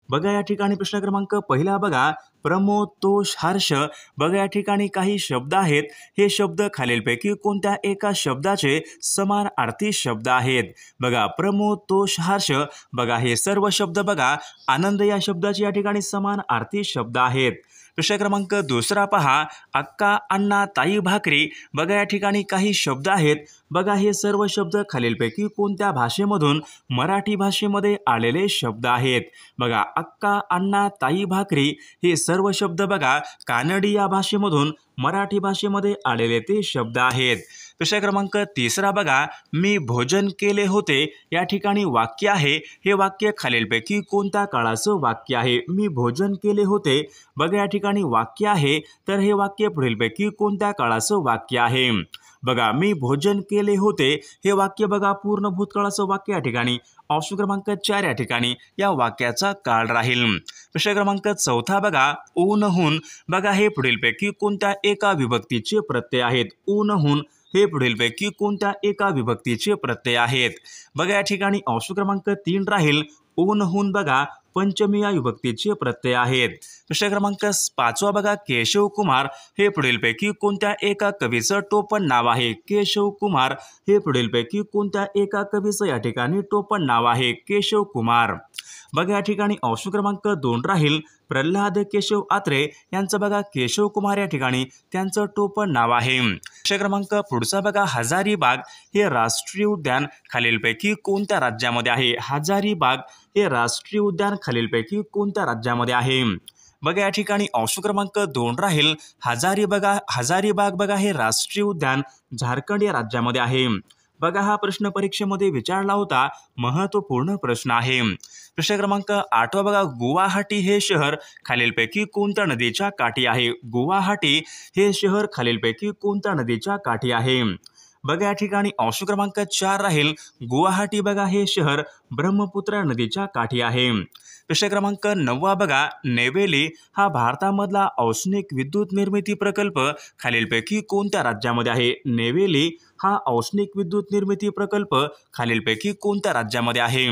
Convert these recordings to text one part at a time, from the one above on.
बघा या ठिकाणी प्रश्न क्रमांक पहिला बघा, प्रमोद, तोष, हर्ष. बघा या ठिकाणी काही शब्द आहेत. हे शब्द खालीलपैकी कोणत्या एका शब्दाचे समानार्थी शब्द आहेत? बघा प्रमोद, तोष, हर्ष. बघा हे सर्व शब्द बघा आनंद या शब्दाचे या ठिकाणी समानार्थी शब्द आहेत. प्रश्न क्रमांक दुसरा पहा, अक्का, अण्णा, ताई, भाकरी. बघा या ठिकाणी काही शब्द आहेत. बघा हे सर्व शब्द खालीलपैकी कोणत्या भाषेमधून मराठी भाषेमध्ये आलेले शब्द आहेत? बघा अक्का, अण्णा, ताई, भाकरी हे सर्व शब्द बघा कानडी या भाषेमधून मराठी भाषेमध्ये आलेले ते शब्द आहेत. प्रश्न क्रमांक तिसरा बघा, मी भोजन केले होते. या ठिकाणी वाक्य आहे. हे वाक्य खालीलपैकी कोणत्या काळाचं वाक्य आहे? मी भोजन केले होते. बघा या ठिकाणी वाक्य आहे. तर हे वाक्य पुढीलपैकी कोणत्या काळाचं वाक्य आहे? बघा मी भोजन केले होते. हे वाक्य बघा पूर्ण भूतकाळाचं वाक्य या ठिकाणी. ऑप्शन क्रमांक 4 या ठिकाणी या वाक्याचा काळ राहील. प्रश्न क्रमांक चौथा बघा, ऊनहून. बघा हे पुढीलपैकी कोणत्या एका विभक्तीचे प्रत्यय आहेत? ऊनहून हे पुढीलपैकी कोणत्या एका विभक्तीचे प्रत्यय आहेत? बघा या ठिकाणी ऑप्शन क्रमांक 3 राहील. ऊनहून बघा पंचमी या विभक्तीचे प्रत्यय आहेत. प्रश्न क्रमांक 5 बघा, केशव कुमार हे पुढीलपैकी कोणत्या एका कवीचं टोपण नाव आहे? केशव कुमार हे पुढीलपैकी कोणत्या एका कवीचं या ठिकाणी टोपण नाव आहे? केशव कुमार. बघा या ठिकाणी ऑप्शन क्रमांक 2 राहील. प्रल्हाद केशव आत्रे यांचं बघा केशव कुमार या ठिकाणी त्यांचं टोपण नाव आहे. प्रश्न क्रमांक पुढचा बघा, हजारीबाग हे राष्ट्रीय उद्यान खालीलपैकी कोणत्या राज्यामध्ये आहे? हजारीबाग हे राष्ट्रीय उद्यान खालीलपैकी कोणत्या राज्यामध्ये आहे? बघा या ठिकाणी ऑप्शन क्रमांक 2 राहील. हजारीबाग बघा हे राष्ट्रीय उद्यान झारखंड या राज्यामध्ये आहे. बघा हा प्रश्न परीक्षेमध्ये विचारला होता. महत्त्वपूर्ण प्रश्न आहे. प्रश्न क्रमांक 8 बघा, गुवाहाटी हे शहर खालीलपैकी कोणत्या नदीच्या काठी आहे? गुवाहाटी हे शहर खालीलपैकी कोणत्या नदीच्या काठी आहे? बघा या ठिकाणी ऑप्शन क्रमांक 4 राहील. गुवाहाटी बघा हे शहर ब्रह्मपुत्रा नदीच्या काठी आहे. प्रश्न क्रमांक 9 बघा, नेवेली हा भारतामधला औष्णिक विद्युत निर्मिती प्रकल्प खालीलपैकी कोणत्या राज्यामध्ये आहे? नेवेली हा औष्णिक विद्युत निर्मिती प्रकल्प खालीलपैकी कोणत्या राज्यामध्ये आहे?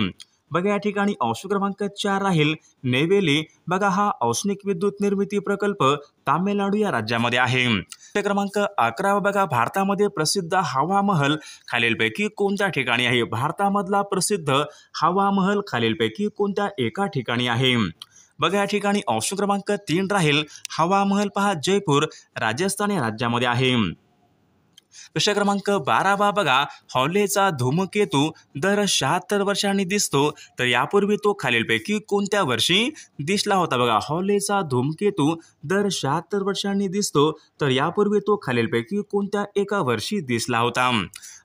बघा या ठिकाणी ऑप्शन क्रमांक 4 राहील. नेवेली बघा हा औष्णिक विद्युत निर्मिती प्रकल्प तामिळनाडू या राज्यामध्ये आहे. प्रश्न क्रमांक 11 बघा, भारतामध्ये प्रसिद्ध हवा महल खालीलपैकी कोणत्या ठिकाणी आहे? भारतामधला प्रसिद्ध हवा महल खालीलपैकी कोणत्या एका ठिकाणी आहे? बघा या ठिकाणी ऑप्शन क्रमांक 3 राहील. हवा महल पहा जयपूर राजस्थान या राज्यामध्ये आहे. प्रश्न क्रमांक 12 बघा, हॉलेचा धूमकेतू दर 76 वर्षांनी दिसतो. तर यापूर्वी तो खालीलपैकी कोणत्या वर्षी दिसला होता? बघा हॉलेचा धूमकेतू दर 76 वर्षांनी दिसतो. तर यापूर्वी तो खालीलपैकी कोणत्या एका वर्षी दिसला होता?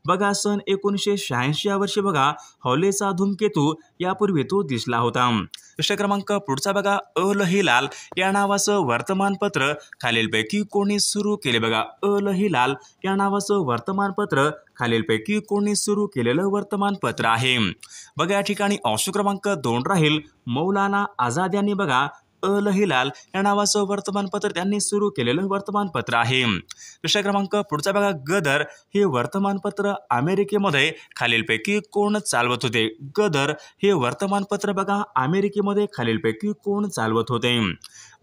बघा सन 1986 या वर्षी बघा हॉलेचा धूमकेतू यापूर्वी तो दिसला होता. प्रश्न क्रमांक पुढचा बघा, अल हिलाल या नावाचं वर्तमानपत्र खालीलपैकी कोणी सुरू केले? बघा अल हिलाल या नावाचं वर्तमानपत्र खालीलपैकी कोणी सुरू केलेलं वर्तमानपत्र आहे? बघा या ठिकाणी ऑप्शन क्रमांक 2 राहील. मौलाना आझाद यांनी बघा अल हिलाल या नावाचं वर्तमानपत्र त्यांनी सुरू केलेलं वर्तमानपत्र आहे. प्रश्न क्रमांक पुढचा बघा, गदर हे वर्तमानपत्र अमेरिकेमध्ये खालीलपैकी कोण चालवत होते? गदर हे वर्तमानपत्र बघा अमेरिकेमध्ये खालीलपैकी कोण चालवत होते?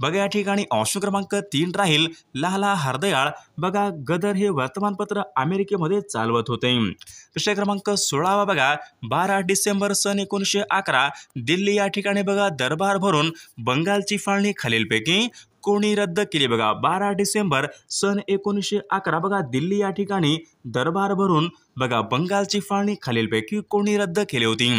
बघा या ठिकाणी ऑप्शन क्रमांक 3 राहील. लाला हरदयाळ बघा गदर हे वर्तमानपत्र अमेरिकेमध्ये चालवत होते. प्रश्न क्रमांक 16 बघा, 12 डिसेंबर सन 1911 दिल्ली या ठिकाणी बघा दरबार भरून बंगालची फाळणी खालीलपैकी कोणी रद्द केली? बघा 12 डिसेंबर सन 1911 बघा दिल्ली या ठिकाणी दरबार भरून बघा बंगालची फाळणी खालीलपैकी कोणी रद्द केली होती?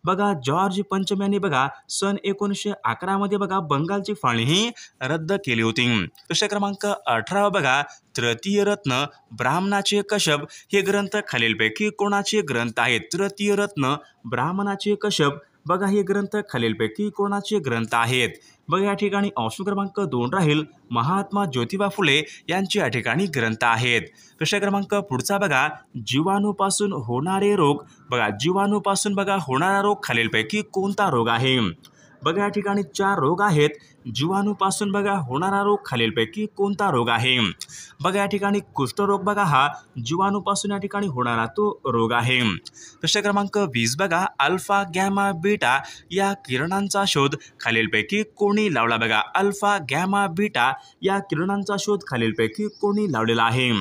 बघा जॉर्ज पंचम यांनी बघा सन 1911 मध्ये बघा बंगालची फाळणी ही रद्द केली होती. प्रश्न क्रमांक 18 बघा, तृतीय रत्न ब्राह्मणाचे कश्यप हे ग्रंथ खालीलपैकी कोणाचे ग्रंथ आहेत? तृतीय रत्न ब्राह्मणाचे कश्यप बघा हे ग्रंथ खालीलपैकी कोणाचे ग्रंथ आहेत? बघा या ठिकाणी ऑप्शन क्रमांक 2 राहील. महात्मा ज्योतिबा फुले यांचे या ठिकाणी ग्रंथ आहेत. प्रश्न क्रमांक पुढचा बघा, जीवाणूपासून होणारे रोग बघा जीवाणूपासून बघा होणारा रोग खालीलपैकी कोणता रोग आहे? बघा या ठिकाणी 4 रोग आहेत. जीवाणूपासून बघा होणारा रोग खालीलपैकी कोणता रोग आहे? बघा या ठिकाणी कुष्ठरोग बघा हा जीवाणूपासून या ठिकाणी होणारा तो रोग आहे. प्रश्न क्रमांक 20 बघा अल्फा गॅमा बीटा या किरणांचा शोध खालीलपैकी कोणी लावला? बघा अल्फा गॅमा बीटा या किरणांचा शोध खालीलपैकी कोणी लावलेला आहे?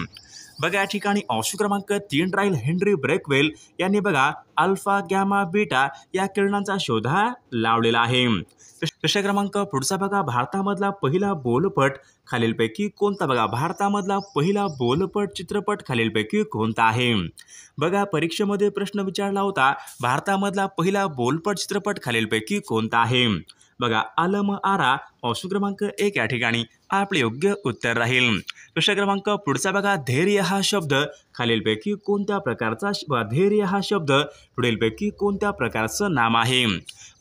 बघा या ठिकाणी ऑप्शन क्रमांक 3 राहील हेनरी ब्रेकवेल यांनी बघा अल्फा गॅमा बीटा या किरणांचा शोध हा लावलेला आहे. प्रश्न क्रमांक पुढचा बघा भारतामधला पहिला बोलपट खालीलपैकी कोणता? बघा भारतामधला पहिला बोलपट चित्रपट खालीलपैकी कोणता आहे? बघा परीक्षेमध्ये प्रश्न विचारला होता भारतामधला पहिला बोलपट चित्रपट खालीलपैकी कोणता आहे? बघा आलम आरा ऑप्शन क्रमांक 1 या ठिकाणी आपले योग्य उत्तर राहील. प्रश्न क्रमांक पुढचा बघा धैर्य हा शब्द खालीलपैकी कोणत्या प्रकारचा धैर्य हा शब्द पुढीलपैकी कोणत्या प्रकारचं नाम आहे?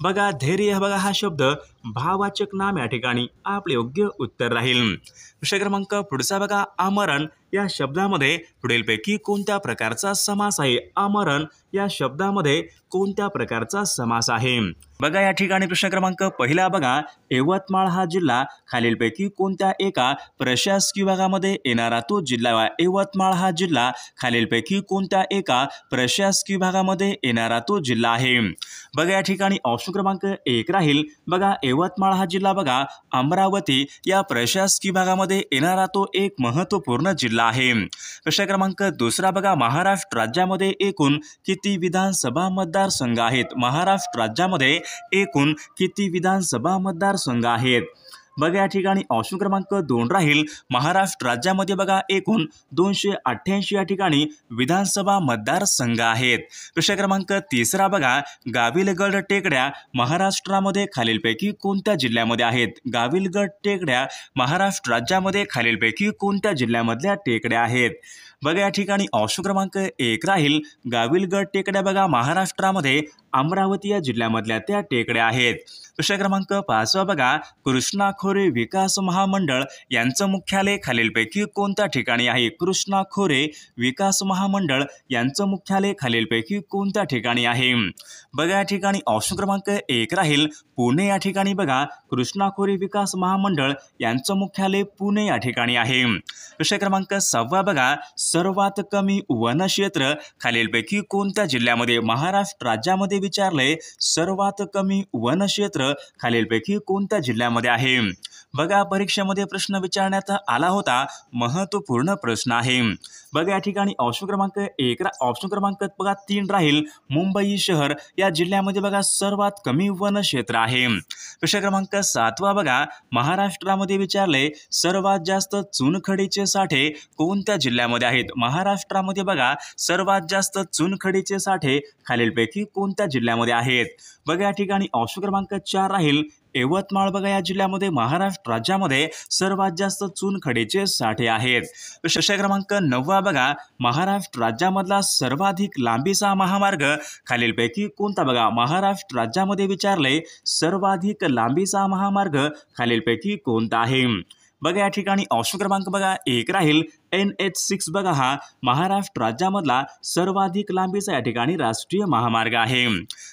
बघा धैर्य बघा हा शब्द भाववाचक नाम या ठिकाणी आपले योग्य उत्तर राहील. प्रश्न क्रमांक पुढचा बघा आमरण या शब्दामध्ये पुढीलपैकी कोणत्या प्रकारचा समास आहे? आमरण या शब्दामध्ये कोणत्या प्रकारचा समास आहे? बघा या ठिकाणी प्रश्न क्रमांक पहिला बघा यवतमाळ हा जिल्हा खालीलपैकी कोणत्या एका प्रशासकीय विभागामध्ये येणारा तो जिल्हा आहे? यवतमाळ हा जिल्हा खालीलपैकी कोणत्या एका प्रशासकीय विभागामध्ये येणारा तो जिल्हा आहे? बघा या ठिकाणी ऑप्शन क्रमांक 1 राहील. बघा यवतमाळ हा जिल्हा बघा अमरावती या प्रशासकीय विभागामध्ये येणारा तो एक महत्त्वपूर्ण जिल्हा आहे. प्रश्न क्रमांक दुसरा बघा महाराष्ट्र राज्यामध्ये एकूण किती विधानसभा मतदारसंघ आहेत? महाराष्ट्र राज्यामध्ये एकूण किती विधानसभा मतदारसंघ आहेत? बघा या ठिकाणी ऑप्शन क्रमांक 2 राहील. महाराष्ट्र राज्यामध्ये बघा एकूण 288 या ठिकाणी विधानसभा मतदारसंघ आहेत. प्रश्न क्रमांक तिसरा बघा गाविलगड टेकड्या महाराष्ट्रामध्ये खालीलपैकी कोणत्या जिल्ह्यामध्ये आहेत? गाविलगड टेकड्या महाराष्ट्र राज्यामध्ये खालीलपैकी कोणत्या जिल्ह्यामधल्या टेकड्या आहेत? बघा या ठिकाणी ऑप्शन क्रमांक 1 राहील. गाविलगड टेकड्या बघा महाराष्ट्रामध्ये अमरावती या जिल्ह्यामधल्या त्या टेकड्या आहेत. प्रश्न क्रमांक 5 बघा कृष्णा खोरे विकास महामंडळ यांचं मुख्यालय खालीलपैकी कोणत्या ठिकाणी आहे? कृष्णा खोरे विकास महामंडळ यांचं मुख्यालय खालीलपैकी कोणत्या ठिकाणी आहे? बघा या ठिकाणी ऑप्शन क्रमांक 1 राहील. पुणे या ठिकाणी बघा कृष्णा खोरे विकास महामंडळ यांचं मुख्यालय पुणे या ठिकाणी आहे. प्रश्न क्रमांक 6 बघा सर्वात कमी वनक्षेत्र खालीलपैकी कोणत्या जिल्ह्यामध्ये? महाराष्ट्र राज्यामध्ये विचारले सर्वात कमी वनक्षेत्र खालीलपैकी कोणत्या जिल्ह्यामध्ये आहे? बघा परीक्षेमध्ये प्रश्न विचारण्यात आला होता, महत्त्वपूर्ण प्रश्न आहे. बघा या ठिकाणी ऑप्शन क्रमांक बघा 3 राहील. मुंबई शहर या जिल्ह्यामध्ये बघा सर्वात कमी वनक्षेत्र आहे. प्रश्न क्रमांक 7 बघा महाराष्ट्रामध्ये विचारले सर्वात जास्त चुनखडीचे साठे कोणत्या जिल्ह्यामध्ये आहेत? महाराष्ट्रामध्ये बघा सर्वात जास्त चुनखडीचे साठे खालीलपैकी कोणत्या जिल्ह्यामध्ये आहेत? बघा या ठिकाणी ऑप्शन क्रमांक 4 राहील. यवतमाळ बघा या जिल्ह्यामध्ये महाराष्ट्र राज्यामध्ये सर्वात जास्त चुनखडीचे साठे आहेत. प्रश्न क्रमांक 9 बघा महाराष्ट्र राज्यामधला सर्वाधिक लांबीचा महामार्ग खालीलपैकी कोणता? बघा महाराष्ट्र राज्यामध्ये विचारले सर्वाधिक लांबीचा महामार्ग खालीलपैकी कोणता आहे? बघा या ठिकाणी ऑप्शन क्रमांक बघा 1 राहील. NH6 बघा हा महाराष्ट्र राज्यामधला सर्वाधिक लांबीचा या ठिकाणी राष्ट्रीय महामार्ग आहे.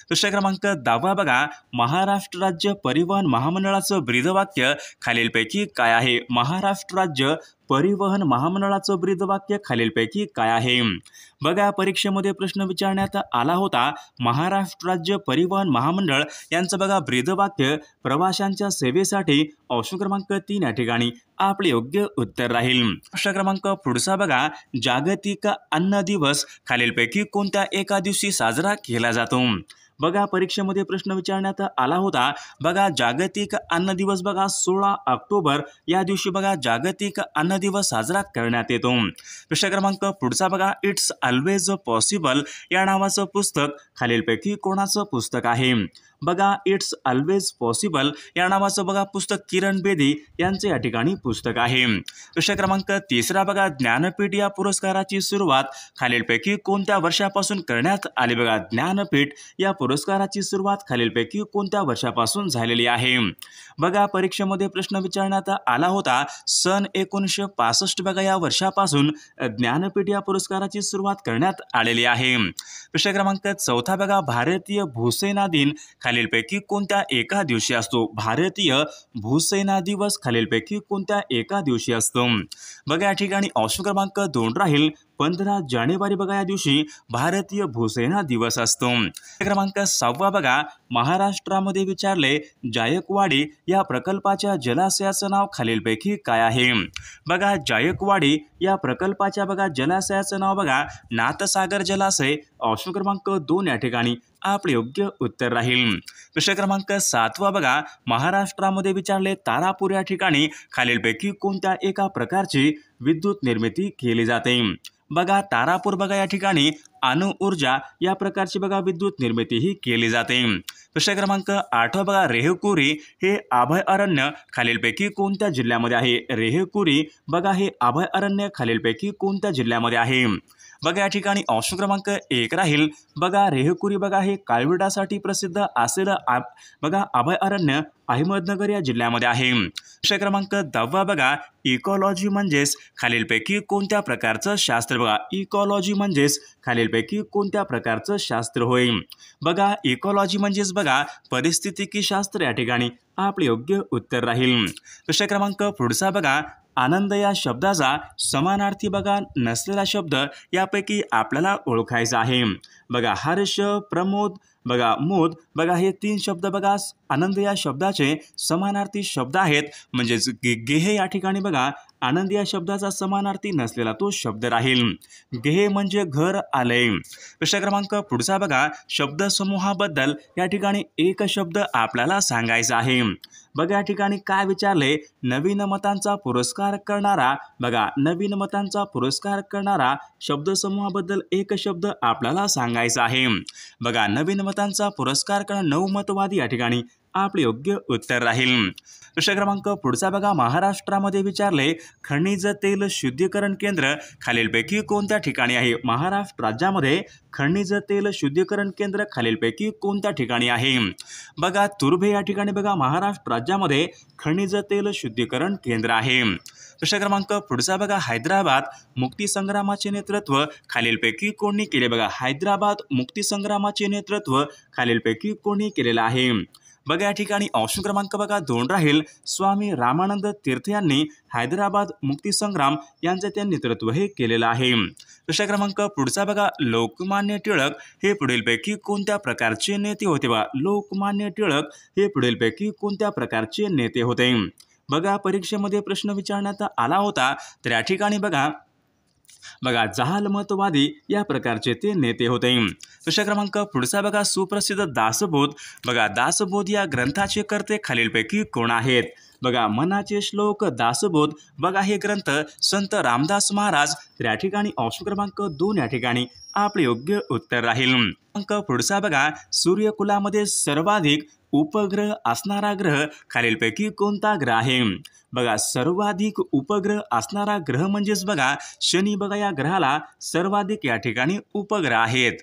प्रश्न क्रमांक 10 बघा महाराष्ट्र राज्य परिवहन महामंडळाचं ब्रीदवाक्य खालीलपैकी काय आहे? महाराष्ट्र राज्य परिवहन महामंडळाचं ब्रीदवाक्य खालीलपैकी काय आहे? बघा परीक्षेमध्ये प्रश्न विचारण्यात आला होता, महाराष्ट्र राज्य परिवहन महामंडळ यांचं बघा ब्रीदवाक्य प्रवाशांच्या सेवेसाठी ऑप्शन क्रमांक 3 या ठिकाणी आपले योग्य उत्तर राहील. प्रश्न क्रमांक पुढचा बघा जागतिक अन्न दिवस खालीलपैकी कोणत्या एका दिवशी साजरा केला जातो? बघा परीक्षेमध्ये प्रश्न विचारण्यात आला होता, बघा जागतिक अन्न दिवस बघा 16 ऑक्टोबर या दिवशी बघा जागतिक अन्न दिवस साजरा करण्यात येतो. प्रश्न क्रमांक पुढचा बघा इट्स ऑलवेज पॉसिबल या नावाचं पुस्तक खालीलपैकी कोणाचं पुस्तक आहे? बघा इट्स ऑलवेज पॉसिबल या नावाचं बघा पुस्तक किरण बेदी यांचे या ठिकाणी पुस्तक आहे. प्रश्न क्रमांक 3 बघा ज्ञानपीठ या पुरस्काराची सुरुवात खालीलपैकी कोणत्या वर्षापासून करण्यात आली? बघा ज्ञानपीठ या पुरस्काराची सुरुवात खालीलपैकी कोणत्या वर्षापासून झालेली आहे? बघा परीक्षेमध्ये प्रश्न विचारण्यात आला होता, सन 1965 बघा या वर्षापासून ज्ञानपीठ या पुरस्काराची सुरुवात करण्यात आलेली आहे. प्रश्न क्रमांक 4 बघा भारतीय भूसेना दिन खालीलपैकी कोणत्या एका दिवशी असतो? भारतीय भूसेना दिवस खालीलपैकी कोणत्या एका दिवशी असतो? बघा या ठिकाणी ऑप्शन क्रमांक 2 राहील 15 जानेवारी बघा या दिवशी भारतीय भूसेना दिवस असतो. क्रमांक 6 बघा महाराष्ट्रामध्ये विचारले जायकवाडी या प्रकल्पाच्या जलाशयाचं नाव खालीलपैकी काय आहे? बघा जायकवाडी या प्रकल्पाच्या बघा जलाशयाचं नाव बघा नाथसागर जलाशय. ऑप्शन क्रमांक 2 या ठिकाणी आपले योग्य उत्तर राहील. प्रश्न क्रमांक 7 बघा महाराष्ट्रामध्ये विचारले तारापूर या ठिकाणी खालीलपैकी कोणत्या एका प्रकारची विद्युत निर्मिती केली जाते? बघा तारापूर बघा या ठिकाणी अणु ऊर्जा या प्रकारची बघा विद्युत निर्मिती ही केली जाते. प्रश्न क्रमांक 8 बघा रेहकुरी हे अभयारण्य खालीलपैकी कोणत्या जिल्ह्यामध्ये आहे? रेहकुरी बघा हे अभयारण्य खालीलपैकी कोणत्या जिल्ह्यामध्ये आहे? बघा या ठिकाणी ऑप्शन क्रमांक 1 राहील बघा रेहकुरी बघा हे काळविटासाठी प्रसिद्ध असलेलं बघा अभयारण्य अहमदनगर या जिल्ह्यामध्ये आहे. प्रश्न क्रमांक 10 बघा इकॉलॉजी म्हणजेच खालीलपैकी कोणत्या प्रकारचं शास्त्र? बघा इकॉलॉजी म्हणजेच खालीलपैकी कोणत्या प्रकारचं शास्त्र होय? बघा इकॉलॉजी म्हणजेच बघा परिस्थितिकी शास्त्र या ठिकाणी आपले योग्य उत्तर राहील. प्रश्न क्रमांक पुढचा बघा आनंद या शब्दाचा समानार्थी बघा नसलेला शब्द यापैकी आपल्याला ओळखायचा आहे. बघा हर्ष, प्रमोद बघा मोद बघा हे 3 शब्द बघा आनंद या शब्दाचे समानार्थी शब्द आहेत. म्हणजेच गेहे या ठिकाणी बघा आनंद या शब्दाचा समानार्थी नसलेला तो शब्द राहील. गेहे म्हणजे घर आले. प्रश्न क्रमांक पुढचा बघा शब्दसमूहाबद्दल या ठिकाणी एक शब्द आपल्याला सांगायचा आहे. बघा या ठिकाणी काय विचारले नवीन मतांचा पुरस्कार करणारा बघा नवीन मतांचा पुरस्कार करणारा शब्दसमूहाबद्दल एक शब्द आपल्याला सांगायचा आहे. बघा नवीन मतांचा पुरस्कार करणारा नवमतवादी या ठिकाणी आपले योग्य उत्तर राहील. प्रश्न क्रमांक पुढचा बघा महाराष्ट्रामध्ये विचारले खनिज तेल शुद्धीकरण केंद्र खालीलपैकी कोणत्या ठिकाणी आहे? महाराष्ट्र राज्यामध्ये खनिज तेल शुद्धीकरण केंद्र खालीलपैकी कोणत्या ठिकाणी आहे? बघा तुर्भे या ठिकाणी बघा महाराष्ट्र राज्यामध्ये खनिज तेल शुद्धीकरण केंद्र आहे. प्रश्न क्रमांक पुढचा बघा हैदराबाद मुक्तीसंग्रामाचे नेतृत्व खालीलपैकी कोणी केले? बघा हैदराबाद मुक्तीसंग्रामाचे नेतृत्व खालीलपैकी कोणी केलेलं आहे? बघा या ठिकाणी ऑप्शन क्रमांक बघा 2 राहील स्वामी रामानंद तीर्थ यांनी हैदराबाद मुक्तीसंग्राम यांचे ते नेतृत्व हे केलेलं आहे. प्रश्न क्रमांक पुढचा बघा लोकमान्य टिळक हे पुढीलपैकी कोणत्या प्रकारचे नेते होते? बघा लोकमान्य टिळक हे पुढीलपैकी कोणत्या प्रकारचे नेते होते? बघा परीक्षेमध्ये प्रश्न विचारण्यात आला होता तर या ठिकाणी बघा जहालमतवादी या प्रकारचे ते नेते होते. प्रश्न क्रमांक पुढचा बघा सुप्रसिद्ध दासबोध बघा दासबोध या ग्रंथाचे कर्ते खालीलपैकी कोण आहेत? बघा मनाचे श्लोक दासबोध बघा हे ग्रंथ संत रामदास महाराज. तर या ठिकाणी ऑप्शन क्रमांक 2 या ठिकाणी आपले योग्य उत्तर राहील. पुढचा बघा सूर्यकुलामध्ये सर्वाधिक उपग्रह असणारा ग्रह खालीलपैकी कोणता ग्रह आहे? बघा सर्वाधिक उपग्रह असणारा ग्रह म्हणजेच बघा शनी. बघा या ग्रहाला सर्वाधिक या ठिकाणी उपग्रह आहेत.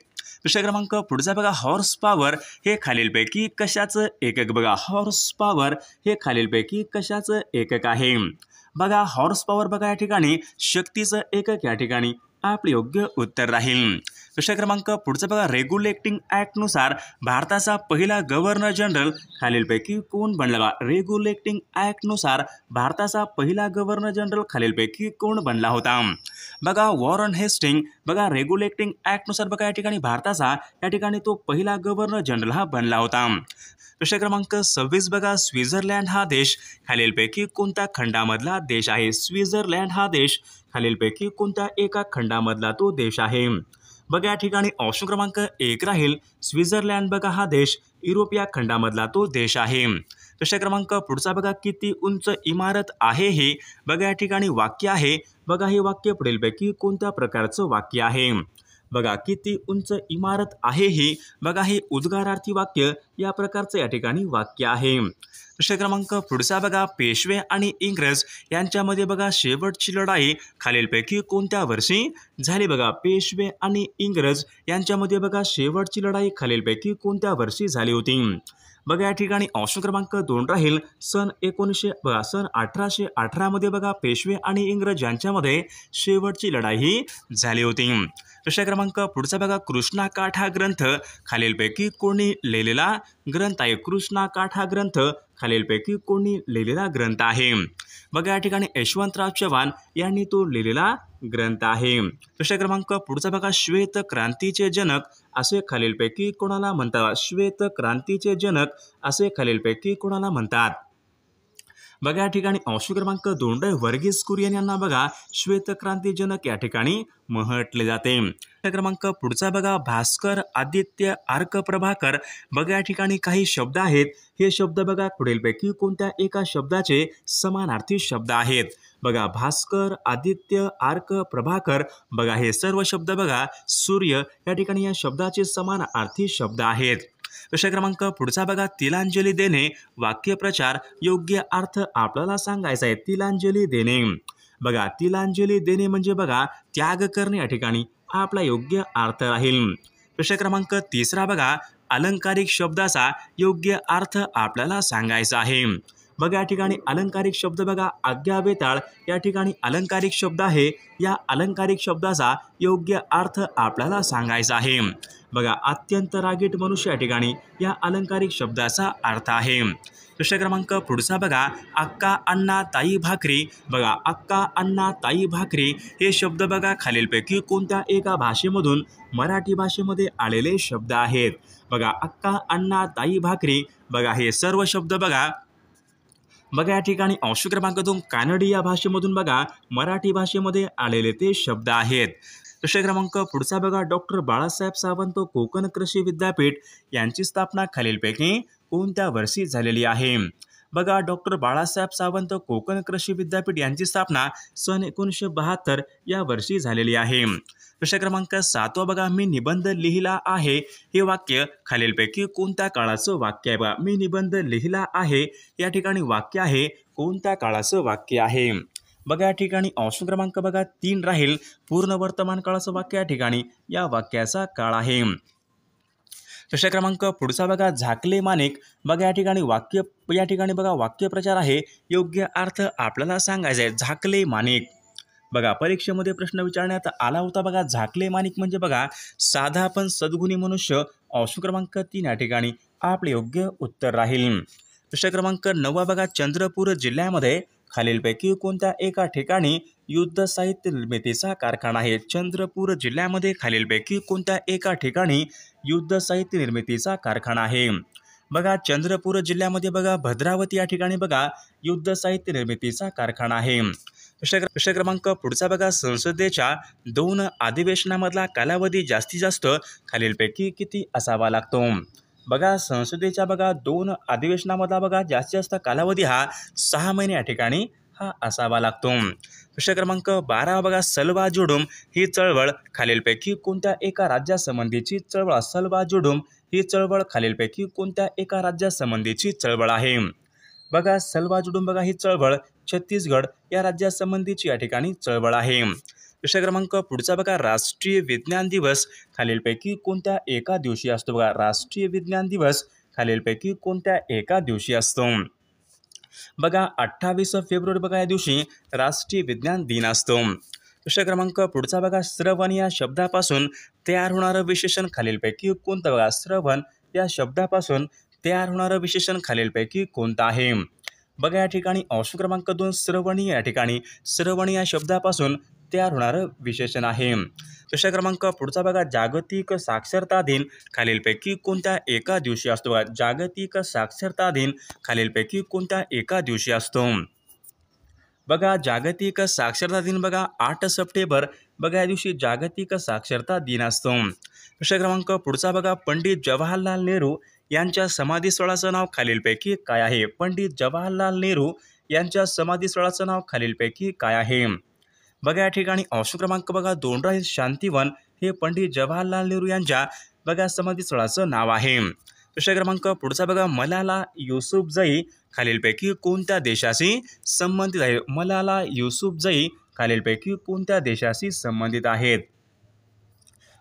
प्रश्न क्रमांक पुढचा बघा हॉर्स पॉवर हे खालीलपैकी कशाचं एकक? बघा हॉर्स पॉवर हे खालीलपैकी कशाचं एकक आहे? बघा हॉर्स पॉवर बघा या ठिकाणी शक्तीचं एकक या ठिकाणी आपले योग्य उत्तर राहील. प्रश्न क्रमांक पुढचा बघा रेग्युलेटिंग ॲक्टनुसार भारताचा पहिला गव्हर्नर जनरल खालीलपैकी कोण बनला? रेग्युलेटिंग ॲक्टनुसार भारताचा पहिला गव्हर्नर जनरल खालीलपैकी कोण बनला होता? बघा वॉरन हेस्टिंग. बघा रेग्युलेटिंग ॲक्टनुसार बघा या ठिकाणी भारताचा या ठिकाणी तो पहिला गव्हर्नर जनरल हा बनला होता. प्रश्न क्रमांक 26 बघा स्वित्झर्लंड हा देश खालीलपैकी कोणत्या खंडामधला देश आहे? स्वित्झर्लंड हा देश खालीलपैकी कोणत्या एका खंडामधला तो देश आहे? बघा या ठिकाणी ऑप्शन क्रमांक 1 राहील स्वित्झर्लंड. बघा हा देश युरोप या खंडामधला तो देश आहे. प्रश्न क्रमांक पुढचा बघा किती उंच इमारत आहे हे बघा या ठिकाणी वाक्य आहे. बघा हे वाक्य पुढीलपैकी कोणत्या प्रकारचं वाक्य आहे? बघा किती उंच इमारत आहे हे बघा हे उद्गारार्थी वाक्य या प्रकारचं या ठिकाणी वाक्य आहे. प्रश्न क्रमांक पुढचा बघा, पेशवे आणि इंग्रज यांच्यामध्ये बघा शेवटची लढाई खालीलपैकी कोणत्या वर्षी झाली? बघा, पेशवे आणि इंग्रज यांच्यामध्ये बघा शेवटची लढाई खालीलपैकी कोणत्या वर्षी झाली होती? बघा, या ठिकाणी ऑप्शन क्रमांक 2 राहील सन 1818 मध्ये बघा पेशवे आणि इंग्रज यांच्यामध्ये शेवटची लढाई ही झाली होती. प्रश्न क्रमांक पुढचा बघा, कृष्णा काठ हा ग्रंथ खालीलपैकी कोणी लिहिलेला ग्रंथ आहे? कृष्णा काठ हा ग्रंथ खालीलपैकी कोणी लिहिलेला ग्रंथ आहे? बघा, या ठिकाणी यशवंतराव चव्हाण यांनी तो लिहिलेला ग्रंथ आहे. प्रश्न क्रमांक पुढचा बघा, श्वेत क्रांतीचे जनक असे खालीलपैकी कोणाला म्हणतात? श्वेत क्रांतीचे जनक असे खालीलपैकी कोणाला म्हणतात? बघा, या ठिकाणी ऑप्शन क्रमांक 2 वर्गीस कुरियन यांना बघा श्वेत क्रांती जनक या ठिकाणी म्हटले जाते. क्रमांक पुढचा बघा, भास्कर, आदित्य, अर्क, प्रभाकर. बघा, या ठिकाणी काही शब्द आहेत. हे शब्द बघा पुढीलपैकी कोणत्या एका शब्दाचे समानार्थी शब्द आहेत? बघा, भास्कर, आदित्य, अर्क, प्रभाकर. बघा, हे सर्व शब्द बघा सूर्य या ठिकाणी या शब्दाचे समानार्थी शब्द आहेत. प्रश्न क्रमांक पुढचा बघा, तिलांजली देणे वाक्यप्रचार योग्य अर्थ आपल्याला सांगायचा आहे. तिलांजली देणे. बघा, तिलांजली देणे म्हणजे बघा त्याग करणे या ठिकाणी आपला योग्य अर्थ राहील. प्रश्न क्रमांक 3 बघा, अलंकारिक शब्दाचा योग्य अर्थ आपल्याला सांगायचा आहे. बघा, या ठिकाणी अलंकारिक शब्द बघा आज्ञा बेताळ या ठिकाणी अलंकारिक शब्द आहे. या अलंकारिक शब्दाचा योग्य अर्थ आपल्याला सांगायचा आहे. बघा, अत्यंत रागीट मनुष्य या ठिकाणी या अलंकारिक शब्दाचा अर्थ आहे. प्रश्न क्रमांक पुढचा बघा, अक्का, अण्णा, ताई, भाकरी. बघा, अक्का, अण्णा, ताई, भाकरी हे शब्द बघा खालीलपैकी कोणत्या एका भाषेमधून मराठी भाषेमध्ये आलेले शब्द आहेत? बघा, अक्का, अण्णा, ताई, भाकरी. बघा, हे सर्व शब्द बघा या ठिकाणी ऑप्शन क्रमांक 2 कानडी या भाषेमधून बघा मराठी भाषेमध्ये आलेले ते शब्द आहेत. प्रश्न क्रमांक पुढचा बघा, डॉक्टर बाळासाहेब सावंत कोकण कृषी विद्यापीठ यांची स्थापना खालीलपैकी कोणत्या वर्षी झालेली आहे? बघा, डॉक्टर बाळासाहेब सावंत कोकण कृषी विद्यापीठ यांची स्थापना सन 1972 या वर्षी झालेली आहे. प्रश्न क्रमांक 7 बघा, मी निबंध लिहिला आहे हे वाक्य खालीलपैकी कोणत्या काळाचं वाक्य आहे? बघा, मी निबंध लिहिला आहे या ठिकाणी वाक्य आहे कोणत्या काळाचं वाक्य आहे? बघा, या ठिकाणी ऑप्शन क्रमांक बघा 3 राहील पूर्ण वर्तमान काळाचं वाक्य या ठिकाणी या वाक्याचा काळ आहे. प्रश्न क्रमांक पुढचा बघा, झाकले माणिक. बघा, या ठिकाणी बघा वाक्यप्रचार आहे योग्य अर्थ आपल्याला सांगायचा आहे. झाकले माणिक. बघा, परीक्षेमध्ये प्रश्न विचारण्यात आला होता. बघा, झाकले माणिक म्हणजे बघा साधा पण सद्गुणी मनुष्य. ऑप्शन क्रमांक 3 या ठिकाणी आपले योग्य उत्तर राहील. प्रश्न क्रमांक 9 बघा, चंद्रपूर जिल्ह्यामध्ये खालीलपैकी कोणत्या एका ठिकाणी युद्ध साहित्य निर्मितीचा कारखाना आहे? चंद्रपूर जिल्ह्यामध्ये खालीलपैकी कोणत्या एका ठिकाणी युद्ध साहित्य निर्मितीचा कारखाना आहे? बघा, चंद्रपूर जिल्ह्यामध्ये बघा भद्रावती या ठिकाणी बघा युद्ध साहित्य निर्मितीचा कारखाना आहे. प्रश्न क्रमांक पुढचा बघा, संसदेच्या 2 अधिवेशनामधला कालावधी जास्तीत जास्त खालीलपैकी किती असावा लागतो? बघा, संसदेच्या बघा 2 अधिवेशनामधला बघा जास्तीत जास्त कालावधी हा 6 महिने या ठिकाणी हा असावा लागतो. प्रश्न क्रमांक 12 बघा, सलवा जुडूम ही चळवळ खालीलपैकी कोणत्या एका राज्यासंबंधीची चळवळ? सलवा जुडूम ही चळवळ खालीलपैकी कोणत्या एका राज्यासंबंधीची चळवळ आहे? बघा, सलवा जुडूम बघा ही चळवळ छत्तीसगड या राज्यासंबंधीची या ठिकाणी चळवळ आहे. प्रश्न क्रमांक पुढचा बघा, राष्ट्रीय विज्ञान दिवस खालीलपैकी कोणत्या एका दिवशी असतो? बघा, राष्ट्रीय विज्ञान दिवस खालीलपैकी कोणत्या एका दिवशी असतो? बघा, 28 फेब्रुवारी बघा या दिवशी राष्ट्रीय विज्ञान दिन असतो. प्रश्न क्रमांक पुढचा बघा, श्रवण या शब्दापासून तयार होणारं विशेषण खालीलपैकी कोणतं? बघा, श्रवण या शब्दापासून तयार होणारं विशेषण खालीलपैकी कोणतं आहे? बघा, या ठिकाणी ऑप्शन क्रमांक 2 श्रवणी या ठिकाणी श्रवणी या शब्दापासून तयार होणारं विशेषण आहे. प्रश्न क्रमांक पुढचा बघा, जागतिक साक्षरता दिन खालीलपैकी कोणत्या एका दिवशी असतो? बघा, जागतिक साक्षरता दिन खालीलपैकी कोणत्या एका दिवशी असतो? बघा, जागतिक साक्षरता दिन बघा 8 सप्टेंबर बघा या दिवशी जागतिक साक्षरता दिन असतो. प्रश्न क्रमांक पुढचा बघा, पंडित जवाहरलाल नेहरू यांच्या समाधीस्थळाचं नाव खालीलपैकी काय आहे? पंडित जवाहरलाल नेहरू यांच्या समाधीस्थळाचं नाव खालीलपैकी काय आहे? बघा, या ठिकाणी ऑप्शन क्रमांक बघा 2 राहील शांतिवन हे पंडित जवाहरलाल नेहरू यांच्या बघा समाधीस्थळाचं नाव आहे. प्रश्न क्रमांक पुढचा बघा, मलाला युसुफजई खालीलपैकी कोणत्या देशाशी संबंधित आहे? मलाला युसुफजई खालीलपैकी कोणत्या देशाशी संबंधित आहेत?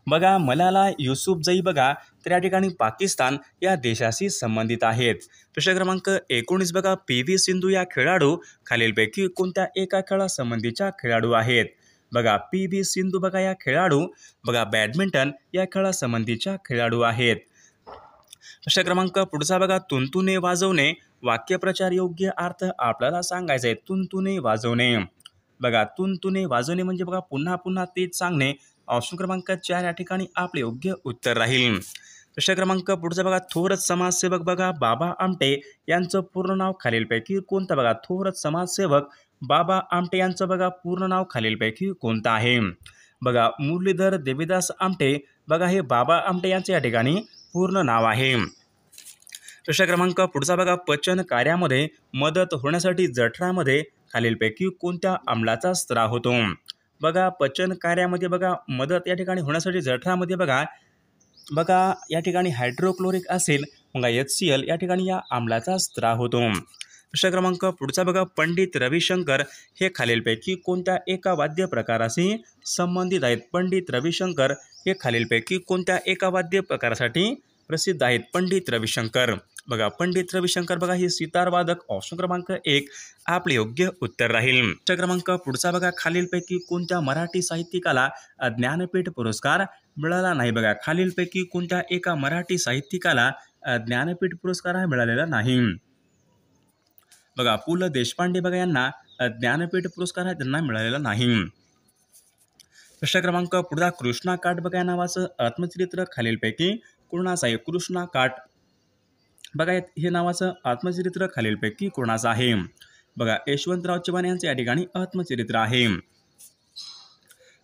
बघा मलाला युसुफजई बघा तर या ठिकाणी पाकिस्तान या देशाशी संबंधित आहेत. प्रश्न क्रमांक 19 बघा PV सिंधू या खेळाडू खालीलपैकी कोणत्या एका खेळासंबंधीच्या खेळाडू आहेत? बघा PV सिंधू बघा या खेळाडू बघा बॅडमिंटन या खेळासंबंधीच्या खेळाडू आहेत. प्रश्न क्रमांक पुढचा बघा तुणतुणे वाजवणे वाक्यप्रचार योग्य अर्थ आपल्याला सांगायचा आहे. तुणतुणे वाजवणे बघा तुणतुणे वाजवणे म्हणजे बघा पुन्हा पुन्हा तेच सांगणे. ऑप्शन क्रमांक 4 या ठिकाणी आपले योग्य उत्तर राहील. प्रश्न क्रमांक पुढचा बघा थोर समाजसेवक बघा बाबा आमटे यांचं पूर्ण नाव खालीलपैकी कोणतं? बघा थोर समाजसेवक बाबा आमटे यांचं बघा पूर्ण नाव खालीलपैकी कोणतं आहे? बघा मुरलीधर देवीदास आमटे बघा हे बाबा आमटे यांचे या ठिकाणी पूर्ण नाव आहे. प्रश्न क्रमांक पुढचा बघा पचन कार्यामध्ये मदत होण्यासाठी जठरामध्ये खालीलपैकी कोणत्या आम्लाचा स्त्राव होतो? बघा पचन कार्यामध्ये बघा मदत या ठिकाणी होण्यासाठी जठरामध्ये बघा या ठिकाणी हायड्रोक्लोरिक ॲसिड बघा HCl या ठिकाणी या आम्लाचा स्त्राव होतो. प्रश्न क्रमांक पुढचा बघा पंडित रविशंकर हे खालीलपैकी कोणत्या एका वाद्य प्रकाराशी संबंधित आहेत? पंडित रविशंकर हे खालीलपैकी कोणत्या एका वाद्य प्रकारासाठी प्रसिद्ध आहेत? पंडित रविशंकर बघा पंडित रविशंकर बघा हे सितार वादक. ऑप्शन क्रमांक 1 आपले योग्य उत्तर राहील. प्रश्न क्रमांक पुढचा बघा खालीलपैकी कोणत्या मराठी साहित्यिकाला ज्ञानपीठ पुरस्कार मिळाला नाही? बघा खालीलपैकी कोणत्या एका मराठी साहित्यिकाला ज्ञानपीठ पुरस्कार हा मिळालेला नाही? बघा पु ल देशपांडे बघा यांना ज्ञानपीठ पुरस्कार हा त्यांना मिळालेला नाही. प्रश्न क्रमांक पुढचा कृष्णा काठ बघा या नावाचं आत्मचरित्र खालीलपैकी कोणाचं आहे? कृष्णा काठ बघा हे नावाचं आत्मचरित्र खालीलपैकी कोणाचं आहे? बघा यशवंतराव चव्हाण यांचे या ठिकाणी आत्मचरित्र आहे.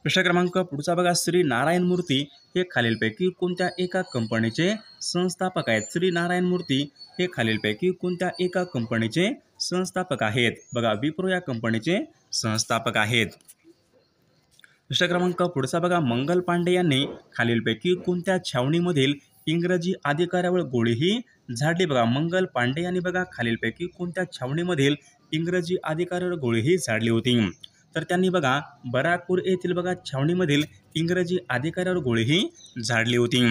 प्रश्न क्रमांक पुढचा बघा श्री नारायण मूर्ती हे खालीलपैकी कोणत्या एका कंपनीचे संस्थापक आहेत? श्री नारायण मूर्ती हे खालीलपैकी कोणत्या एका कंपनीचे संस्थापक आहेत? बघा विप्रो या कंपनीचे संस्थापक आहेत. प्रश्न क्रमांक पुढचा बघा मंगल पांडे यांनी खालीलपैकी कोणत्या छावणीमधील इंग्रजी अधिकाऱ्यावर गोळीही झाडली? बघा मंगल पांडे यांनी बघा खालीलपैकी कोणत्या छावणीमधील इंग्रजी अधिकाऱ्यावर गोळीही झाडली होती? तर त्यांनी बघा बराकपूर येथील बघा छावणीमधील इंग्रजी अधिकाऱ्यावर गोळीही झाडली होती.